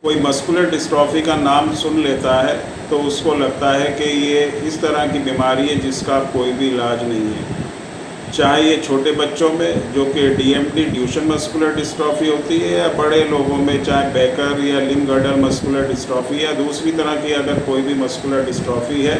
कोई muscular dystrophy का नाम सुन लेता है तो उसको लगता है कि ये इस तरह की बीमारी है जिसका कोई भी इलाज नहीं है। चाहे ये छोटे बच्चों में जो कि डीएमडी ड्यूशन मस्कुलर डिस्ट्रॉफी होती है, या बड़े लोगों में चाहे बेकर या लिंब-गर्डल मस्कुलर डिस्ट्रॉफी या दूसरी तरह की अगर कोई भी मस्कुलर डिस्ट्रॉफी है,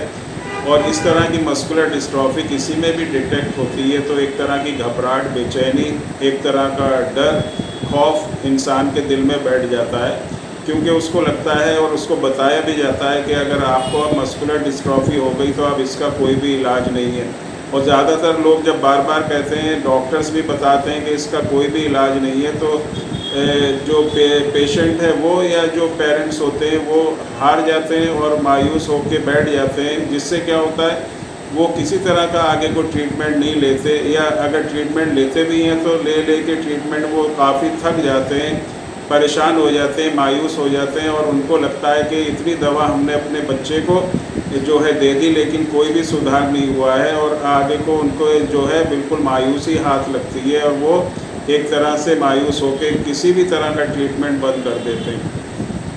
और इस तरह की मस्कुलर डिस्ट्रॉफी किसी में भी डिटेक्ट होती है तो एक तरह की घबराहट, बेचैनी, एक तरह का डर, खौफ इंसान के दिल में बैठ जाता है, क्योंकि उसको लगता है और उसको बताया भी जाता है कि अगर आपको अब मस्कुलर डिस्ट्रॉफी हो गई तो अब इसका कोई भी इलाज नहीं है। और ज़्यादातर लोग जब बार बार कहते हैं, डॉक्टर्स भी बताते हैं कि इसका कोई भी इलाज नहीं है, तो जो पेशेंट है वो या जो पेरेंट्स होते हैं वो हार जाते हैं और मायूस होकर बैठ जाते हैं, जिससे क्या होता है वो किसी तरह का आगे को ट्रीटमेंट नहीं लेते, या अगर ट्रीटमेंट लेते भी हैं तो ले के ट्रीटमेंट वो काफ़ी थक जाते हैं, परेशान हो जाते हैं, मायूस हो जाते हैं, और उनको लगता है कि इतनी दवा हमने अपने बच्चे को जो है दे दी लेकिन कोई भी सुधार नहीं हुआ है, और आगे को उनको जो है बिल्कुल मायूसी हाथ लगती है और वो एक तरह से मायूस होकर किसी भी तरह का ट्रीटमेंट बंद कर देते हैं।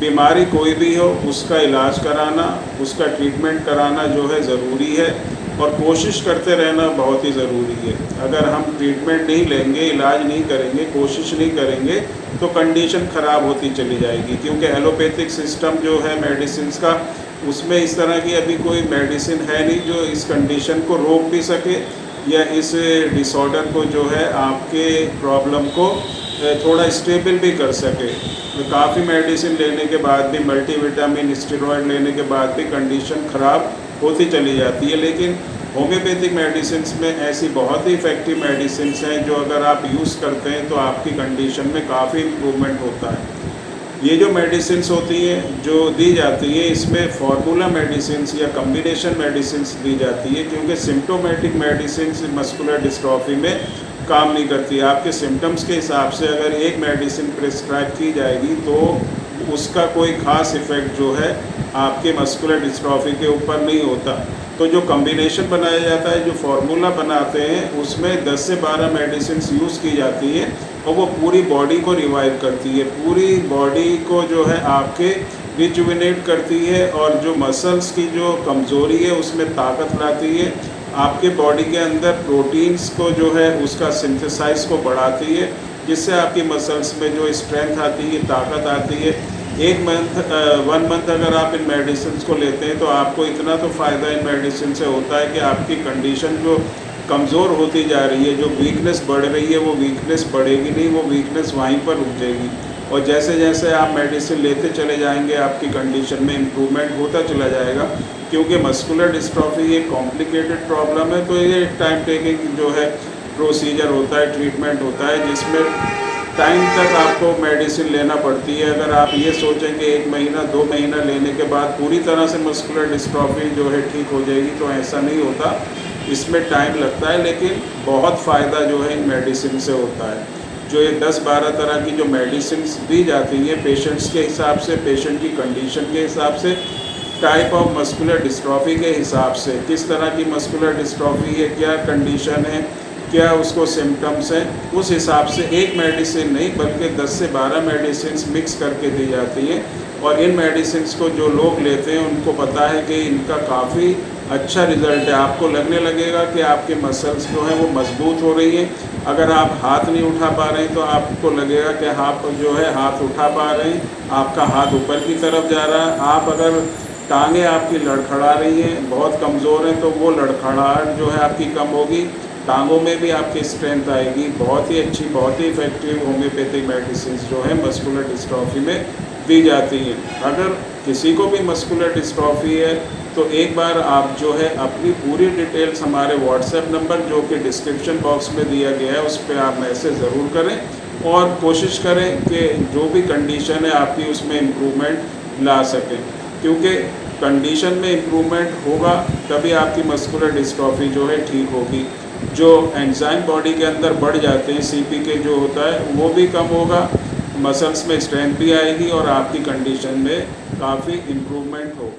बीमारी कोई भी हो उसका इलाज कराना, उसका ट्रीटमेंट कराना जो है ज़रूरी है, और कोशिश करते रहना बहुत ही ज़रूरी है। अगर हम ट्रीटमेंट नहीं लेंगे, इलाज नहीं करेंगे, कोशिश नहीं करेंगे तो कंडीशन ख़राब होती चली जाएगी, क्योंकि एलोपैथिक सिस्टम जो है मेडिसिन का, उसमें इस तरह की अभी कोई मेडिसिन है नहीं जो इस कंडीशन को रोक भी सके या इस डिसऑर्डर को जो है आपके प्रॉब्लम को थोड़ा स्टेबल भी कर सके। तो काफ़ी मेडिसिन लेने के बाद भी, मल्टीविटामिन, स्टेरॉयड लेने के बाद भी कंडीशन ख़राब होती चली जाती है, लेकिन होम्योपैथिक मेडिसिन्स में ऐसी बहुत ही इफ़ेक्टिव मेडिसिन्स हैं जो अगर आप यूज़ करते हैं तो आपकी कंडीशन में काफ़ी इम्प्रूवमेंट होता है। ये जो मेडिसिन्स होती हैं जो दी जाती है, इसमें फार्मूला मेडिसिन्स या कम्बिनेशन मेडिसिन्स दी जाती है, क्योंकि सिम्प्टोमेटिक मेडिसिन्स मस्कुलर डिस्ट्रॉफी में काम नहीं करती। आपके सिम्टम्स के हिसाब से अगर एक मेडिसिन प्रिस्क्राइब की जाएगी तो उसका कोई ख़ास इफ़ेक्ट जो है आपके मस्कुलर डिस्ट्रॉफी के ऊपर नहीं होता। तो जो कम्बिनेशन बनाया जाता है, जो फार्मूला बनाते हैं, उसमें 10 से 12 मेडिसिन्स यूज़ की जाती है और वो पूरी बॉडी को रिवाइव करती है, पूरी बॉडी को जो है आपके रिजुविनेट करती है, और जो मसल्स की जो कमज़ोरी है उसमें ताकत लाती है, आपके बॉडी के अंदर प्रोटीन्स को जो है उसका सिंथेसाइज को बढ़ाती है, जिससे आपकी मसल्स में जो स्ट्रेंथ आती है, ताकत आती है। 1 मंथ अगर आप इन मेडिसिन को लेते हैं तो आपको इतना तो फ़ायदा इन मेडिसिन से होता है कि आपकी कंडीशन जो कमज़ोर होती जा रही है, जो वीकनेस बढ़ रही है, वो वीकनेस बढ़ेगी नहीं, वो वीकनेस वहीं पर रुक जाएगी। और जैसे जैसे आप मेडिसिन लेते चले जाएंगे आपकी कंडीशन में इम्प्रूवमेंट होता चला जाएगा, क्योंकि मस्कुलर डिस्ट्रॉफी एक कॉम्प्लिकेटेड प्रॉब्लम है, तो ये टाइम टेकिंग जो है प्रोसीजर होता है, ट्रीटमेंट होता है, जिसमें टाइम तक आपको मेडिसिन लेना पड़ती है। अगर आप ये सोचेंगे 1 महीना 2 महीना लेने के बाद पूरी तरह से मस्कुलर डिस्ट्रॉफी जो है ठीक हो जाएगी, तो ऐसा नहीं होता, इसमें टाइम लगता है, लेकिन बहुत फ़ायदा जो है इन मेडिसिन से होता है। जो ये 10-12 तरह की जो मेडिसिन दी जाती हैं पेशेंट्स के हिसाब से, पेशेंट की कंडीशन के हिसाब से, टाइप ऑफ मस्कुलर डिस्ट्रॉफी के हिसाब से, किस तरह की मस्कुलर डिस्ट्रॉफी है, क्या कंडीशन है, क्या उसको सिम्टम्स हैं, उस हिसाब से एक मेडिसिन नहीं बल्कि 10 से 12 मेडिसिन मिक्स करके दी जाती है। और इन मेडिसिन को जो लोग लेते हैं उनको पता है कि इनका काफ़ी अच्छा रिज़ल्ट है। आपको लगने लगेगा कि आपके मसल्स जो हैं वो मजबूत हो रही हैं। अगर आप हाथ नहीं उठा पा रहे हैं तो आपको लगेगा कि आप जो है हाथ उठा पा रहे हैं, आपका हाथ ऊपर की तरफ जा रहा है। आप अगर टांगें आपकी लड़खड़ा रही हैं, बहुत कमज़ोर हैं, तो वो लड़खड़ाहट जो है आपकी कम होगी, टांगों में भी आपकी स्ट्रेंथ आएगी। बहुत ही अच्छी, बहुत ही इफ़ेक्टिव होम्योपैथिक मेडिसिन जो है मस्कुलर डिस्ट्रॉफी में दी जाती हैं। अगर किसी को भी मस्कुलर डिस्ट्रॉफी है तो एक बार आप जो है अपनी पूरी डिटेल्स हमारे व्हाट्सएप नंबर जो कि डिस्क्रिप्शन बॉक्स में दिया गया है उस पर आप मैसेज ज़रूर करें और कोशिश करें कि जो भी कंडीशन है आपकी उसमें इम्प्रूवमेंट ला सकें, क्योंकि कंडीशन में इम्प्रूवमेंट होगा तभी आपकी मस्कुलर डिस्ट्रॉफी जो है ठीक होगी। जो एंजाइम बॉडी के अंदर बढ़ जाते हैं, CPK जो होता है वो भी कम होगा, मसल्स में स्ट्रेंथ भी आएगी और आपकी कंडीशन में काफ़ी इम्प्रूवमेंट होगा।